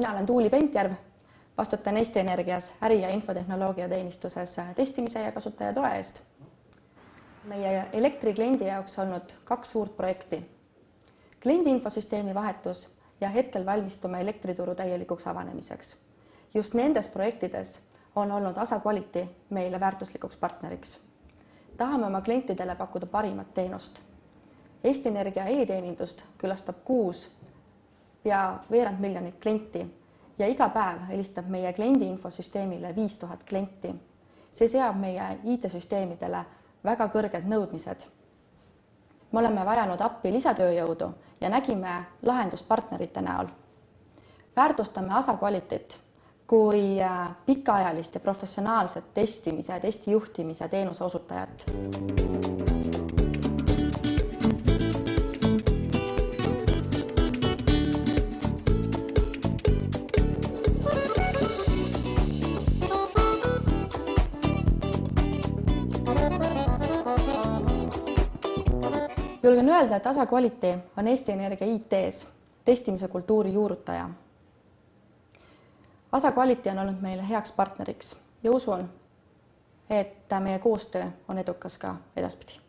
Mina olen Tuuli Pentjärv, vastutan Eesti Energias äri- ja infotehnoloogia teenistuses testimise ja kasutaja toe eest. Meie elektrikliendi jaoks olnud 2 suurt projekti. Kliendi infosüsteemi vahetus ja hetkel valmistume elektrituru täielikuks avanemiseks. Just nendes projektides on olnud ASA Quality meile väärtuslikuks partneriks. Tahame oma klientidele pakkuda parimat teenust. Eesti Energia e-teenindust külastab kuus pea veerand miljonit klienti ja iga päev helistab meie kliendi infosüsteemile 5000 klienti. See seab meie IT-süsteemidele väga kõrged nõudmised. Me oleme vajanud appi lisatööjõudu ja nägime lahendust partnerite näol. Väärtustame ASA Qualityt kui pikaajalist ja professionaalset testimise ja testijuhtimise teenuse osutajat. Julgen öelda, et ASA Quality on Eesti Energia IT-s testimise kultuuri juurutaja. ASA Quality on olnud meile heaks partneriks ja usun, et meie koostöö on edukas ka edaspidi.